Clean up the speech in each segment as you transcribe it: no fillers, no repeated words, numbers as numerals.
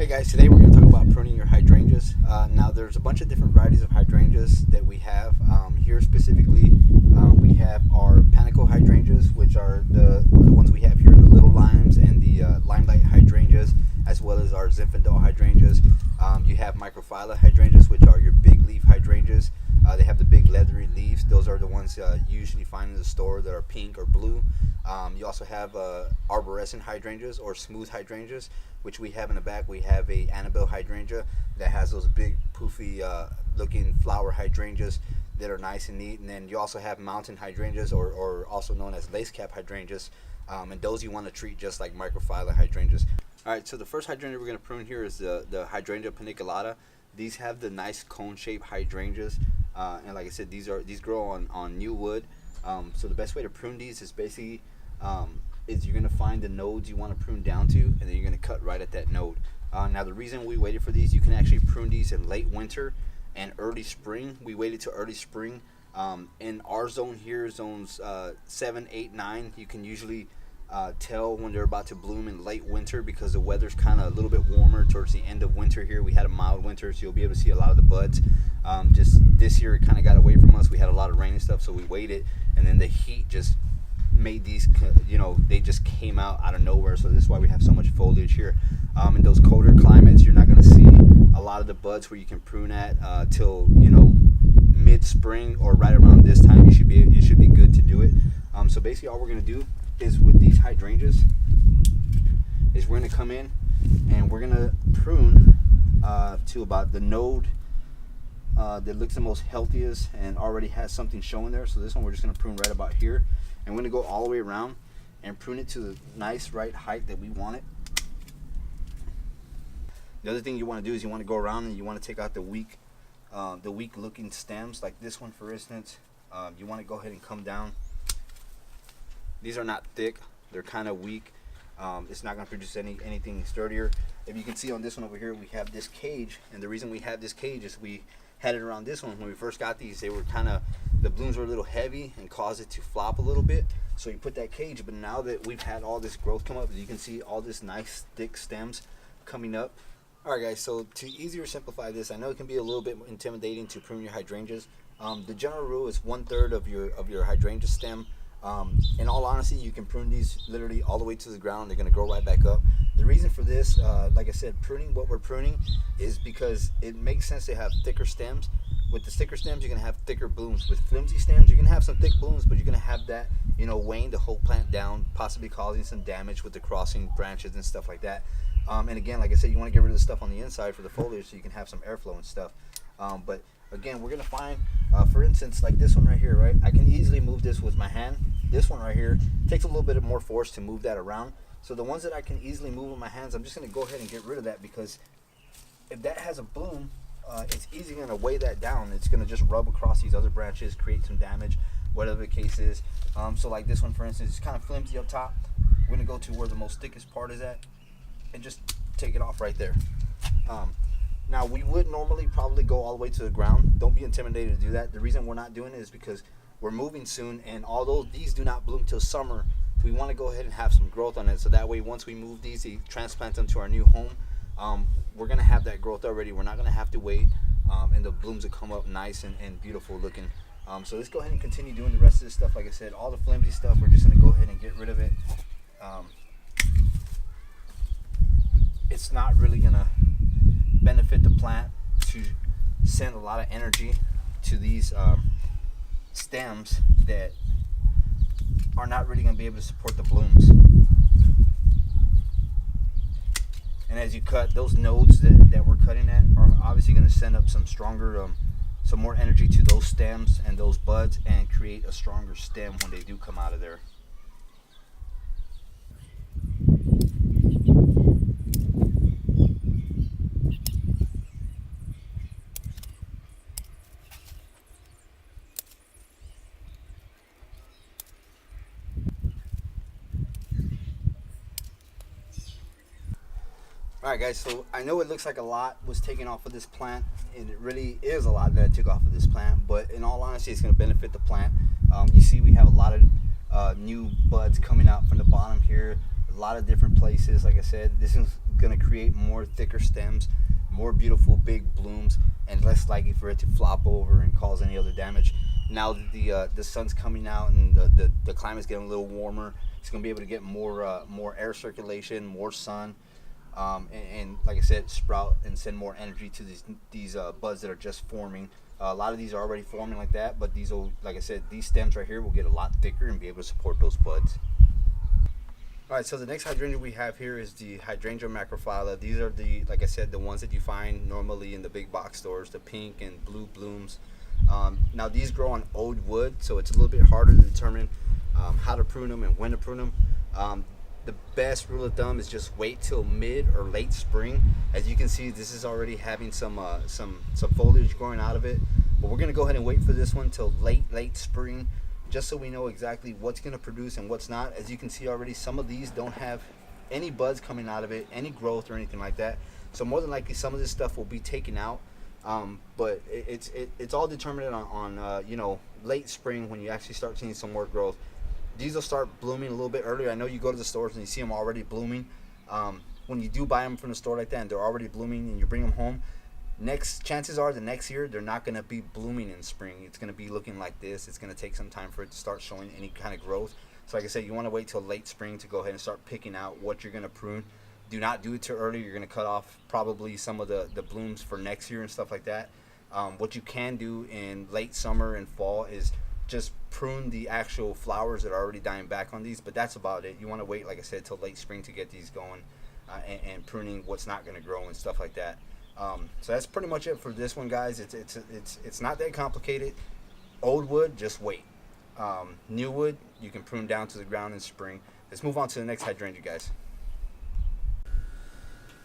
Hey guys, today we're going to talk about pruning your hydrangeas. Now there's a bunch of different varieties of hydrangeas that we have. Here specifically, we have our panicle hydrangeas, which are the ones we have here, the little limes and the limelight hydrangeas, as well as our Zinfandel hydrangeas. You have Macrophylla hydrangeas, which are your big leaf hydrangeas. They have the big leathery leaves. Those are the ones you usually find in the store that are pink or blue. You also have arborescent hydrangeas or smooth hydrangeas, which we have in the back. We have a Annabelle hydrangea that has those big poofy looking flower hydrangeas that are nice and neat. And then you also have mountain hydrangeas, or also known as lace cap hydrangeas, and those you want to treat just like Macrophylla hydrangeas. All right, so the first hydrangea we're going to prune here is the Hydrangea Paniculata. These have the nice cone-shaped hydrangeas, and like I said, these grow on new wood. So the best way to prune these is basically is you're going to find the nodes you want to prune down to, and then you're going to cut right at that node. Now the reason we waited for these, you can actually prune these in late winter and early spring. We waited till early spring. In our zone here, zones 7, 8, 9, you can usually tell when they're about to bloom in late winter because the weather's kind of a little bit warmer towards the end of winter here. We had a mild winter, so you'll be able to see a lot of the buds. Just this year it kind of got away from us. We had a lot of rain and stuff, so we waited, and then the heat just made these, they just came out of nowhere. So this is why we have so much foliage here. In those colder climates, you're not going to see a lot of the buds where you can prune at till mid-spring or right around this time. You should be good to do it. So basically all we're going to do is with these hydrangeas is we're going to come in and we're going to prune to about the node that looks the most healthiest and already has something showing there. So this one we're just going to prune right about here, and we're going to go all the way around and prune it to the nice right height that we want it. The other thing you want to do is you want to go around and you want to take out the weak looking stems, like this one for instance. You want to go ahead and come down. These are not thick, they're kind of weak. It's not going to produce anything sturdier. If you can see on this one over here, we have this cage, and the reason we have this cage is we had it around this one. When we first got these, they were the blooms were a little heavy and caused it to flop a little bit, so you put that cage. But now that we've had all this growth come up, you can see all this nice thick stems coming up. All right guys, so to easier simplify this, I know it can be a little bit intimidating to prune your hydrangeas. The general rule is 1/3 of your hydrangea stem. In all honesty, you can prune these literally all the way to the ground. They're going to grow right back up. The reason for this, like I said, what we're pruning is because it makes sense to have thicker stems. With the thicker stems, you're going to have thicker blooms. With flimsy stems, you're going to have some thick blooms, but you're going to have that, weighing the whole plant down, possibly causing some damage with the crossing branches and stuff like that. And again, like I said, you want to get rid of the stuff on the inside for the foliage so you can have some airflow and stuff. But again, we're going to find, for instance, like this one right here, right? I can easily move this with my hand. This one right here takes a little bit more force to move that around. So the ones that I can easily move with my hands, I'm just going to go ahead and get rid of that, because if that has a bloom, it's easy going to weigh that down. It's going to just rub across these other branches, create some damage, whatever the case is. So like this one, for instance, it's kind of flimsy up top. We're going to go to where the most thickest part is at and just take it off right there. Now we would normally probably go all the way to the ground. Don't be intimidated to do that. The reason we're not doing it is because we're moving soon, and although these do not bloom till summer, we want to go ahead and have some growth on it, so that way once we move these, transplant them to our new home, we're going to have that growth already. We're not going to have to wait, and the blooms will come up nice and beautiful looking. So let's go ahead and continue doing the rest of this stuff. Like I said, all the flimsy stuff, we're just going to go ahead and get rid of it. It's not really going to benefit the plant to send a lot of energy to these stems that are not really going to be able to support the blooms. And as you cut, those nodes that we're cutting at are obviously going to send up some stronger, some more energy to those stems and those buds, and create a stronger stem when they do come out of there. Alright guys, so I know it looks like a lot was taken off of this plant, and it really is a lot that I took off of this plant, but in all honesty, it's going to benefit the plant. You see we have a lot of new buds coming out from the bottom here, a lot of different places. Like I said, this is going to create more thicker stems, more beautiful big blooms, and less likely for it to flop over and cause any other damage. Now that the sun's coming out and the climate's getting a little warmer, it's going to be able to get more air circulation, more sun, and like I said, sprout and send more energy to these buds that are just forming. A lot of these are already forming like that, but these will, like I said, these stems right here will get a lot thicker and be able to support those buds. All right, so the next hydrangea we have here is the Hydrangea Macrophylla. These are the, like I said, the ones that you find normally in the big box stores, the pink and blue blooms. Now these grow on old wood, so it's a little bit harder to determine how to prune them and when to prune them. The best rule of thumb is just wait till mid or late spring. As you can see, this is already having some foliage growing out of it, but we're gonna go ahead and wait for this one till late spring, just so we know exactly what's going to produce and what's not. As you can see already, some of these don't have any buds coming out of it, any growth or anything like that. So more than likely some of this stuff will be taken out. But it's all determined on you know, late spring when you actually start seeing some more growth. These will start blooming a little bit earlier. I know you go to the stores and you see them already blooming. When you do buy them from the store like that and they're already blooming and you bring them home, chances are the next year they're not going to be blooming in spring. It's going to be looking like this. It's going to take some time for it to start showing any kind of growth. So like I said, you want to wait till late spring to go ahead and start picking out what you're going to prune. Do not do it too early. You're going to cut off probably some of the blooms for next year and stuff like that. What you can do in late summer and fall is just prune the actual flowers that are already dying back on these, but that's about it. You want to wait, like I said, till late spring to get these going, and pruning what's not going to grow and stuff like that. So that's pretty much it for this one, guys. It's not that complicated. Old wood, just wait. New wood, you can prune down to the ground in spring. Let's move on to the next hydrangea, guys.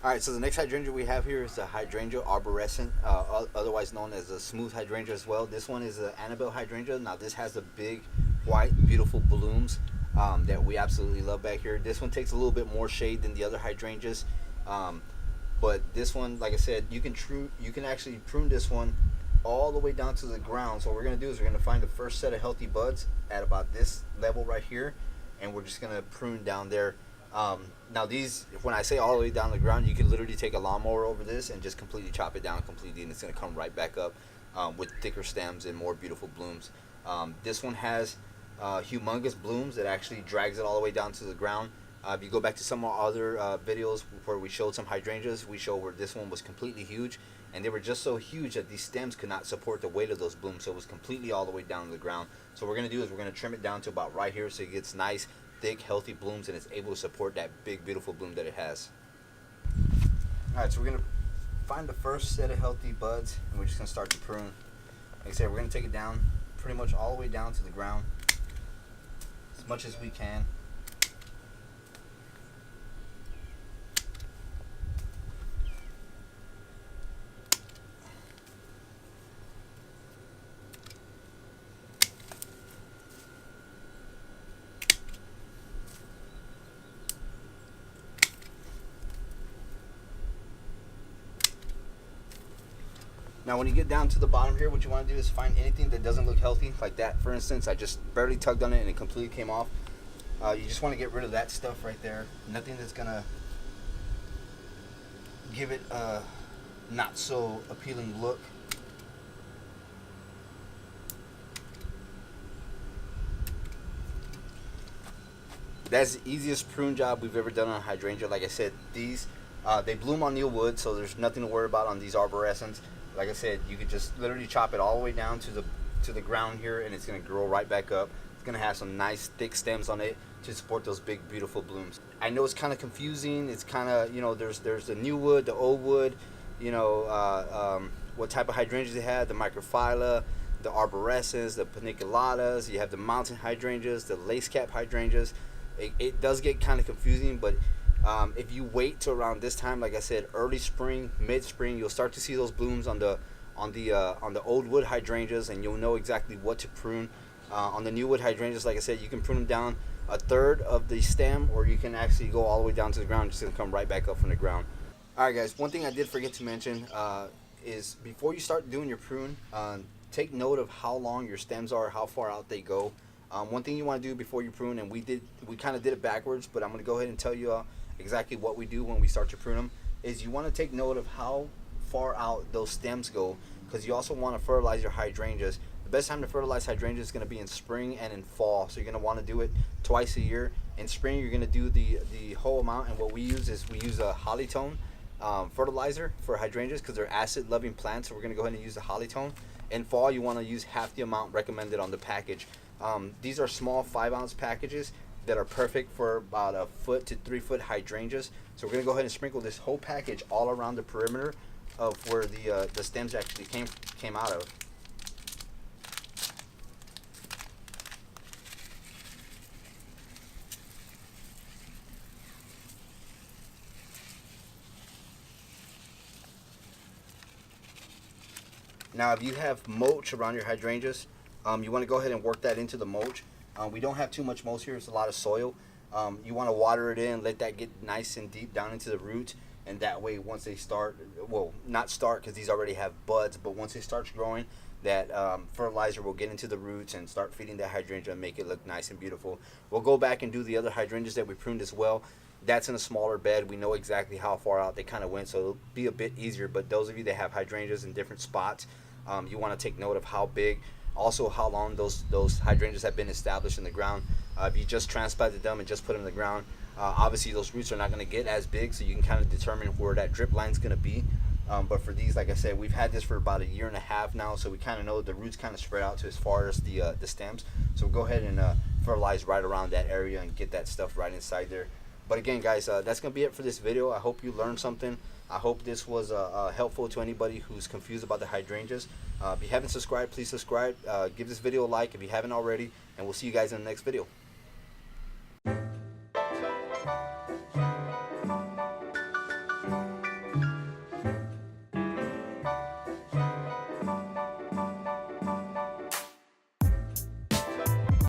All right, so the next hydrangea we have here is the Hydrangea arborescent, otherwise known as the smooth hydrangea as well. This one is the Annabelle hydrangea. Now this has the big, white, beautiful blooms that we absolutely love back here. This one takes a little bit more shade than the other hydrangeas. But this one, like I said, you can actually prune this one all the way down to the ground. So what we're going to do is we're going to find the first set of healthy buds at about this level right here, and we're just going to prune down there. Now these, when I say all the way down the ground, you can literally take a lawnmower over this and just completely chop it down completely, and it's going to come right back up with thicker stems and more beautiful blooms. This one has humongous blooms that actually drags it all the way down to the ground. If you go back to some of our other videos where we showed some hydrangeas, we show where this one was completely huge, and they were just so huge that these stems could not support the weight of those blooms, so it was completely all the way down to the ground. So what we're going to do is we're going to trim it down to about right here so it gets nice, thick, healthy blooms, and it's able to support that big, beautiful bloom that it has. Alright, so we're going to find the first set of healthy buds, and we're just going to start to prune. Like I said, we're going to take it down pretty much all the way down to the ground as much as we can. Now when you get down to the bottom here, what you want to do is find anything that doesn't look healthy, like that for instance. I just barely tugged on it and it completely came off. You just want to get rid of that stuff right there. Nothing that's going to give it a not so appealing look. That's the easiest prune job we've ever done on hydrangea. Like I said, these they bloom on new wood, so there's nothing to worry about on these arborescents. Like I said, you could just literally chop it all the way down to the ground here, and it's going to grow right back up. It's going to have some nice thick stems on it to support those big, beautiful blooms. I know it's kind of confusing. It's kind of, you know, there's the new wood, the old wood, you know, what type of hydrangeas they have, the Macrophylla, the arborescents, the paniculatas. You have the mountain hydrangeas, the lace cap hydrangeas. It does get kind of confusing, but if you wait till around this time, like I said, early spring, mid-spring, you'll start to see those blooms on the old wood hydrangeas, and you'll know exactly what to prune. On the new wood hydrangeas, like I said, you can prune them down a third of the stem, or you can actually go all the way down to the ground. It's going to come right back up from the ground. All right, guys, one thing I did forget to mention is before you start doing your prune, take note of how long your stems are, how far out they go. One thing you want to do before you prune, and we kind of did it backwards, but I'm going to go ahead and tell you exactly what we do when we start to prune them, is you want to take note of how far out those stems go, because you also want to fertilize your hydrangeas. The best time to fertilize hydrangeas is going to be in spring and in fall, so you're going to want to do it twice a year. In spring, you're going to do the whole amount, and what we use is we use a Hollytone fertilizer for hydrangeas because they're acid-loving plants, so we're going to go ahead and use the Hollytone. In fall, you want to use half the amount recommended on the package. These are small 5-ounce packages that are perfect for about a foot to 3 foot hydrangeas. So we're going to go ahead and sprinkle this whole package all around the perimeter of where the stems actually came out of. Now, if you have mulch around your hydrangeas, you want to go ahead and work that into the mulch. We don't have too much mulch here. It's a lot of soil. You want to water it in, let that get nice and deep down into the roots, and that way once they start, well, not start because these already have buds, but once it starts growing, that fertilizer will get into the roots and start feeding that hydrangea and make it look nice and beautiful. We'll go back and do the other hydrangeas that we pruned as well. That's in a smaller bed. We know exactly how far out they kind of went, so it'll be a bit easier. But those of you that have hydrangeas in different spots, you want to take note of how big, also how long those hydrangeas have been established in the ground. If you just transplanted them and just put them in the ground, obviously those roots are not going to get as big, so you can kind of determine where that drip line is going to be. But for these, like I said, we've had this for about 1.5 years now, so we kind of know the roots kind of spread out to as far as the stems. So we'll go ahead and fertilize right around that area and get that stuff right inside there. But again, guys, that's going to be it for this video. I hope you learned something. I hope this was helpful to anybody who's confused about the hydrangeas. If you haven't subscribed, please subscribe. Give this video a like if you haven't already, and we'll see you guys in the next video.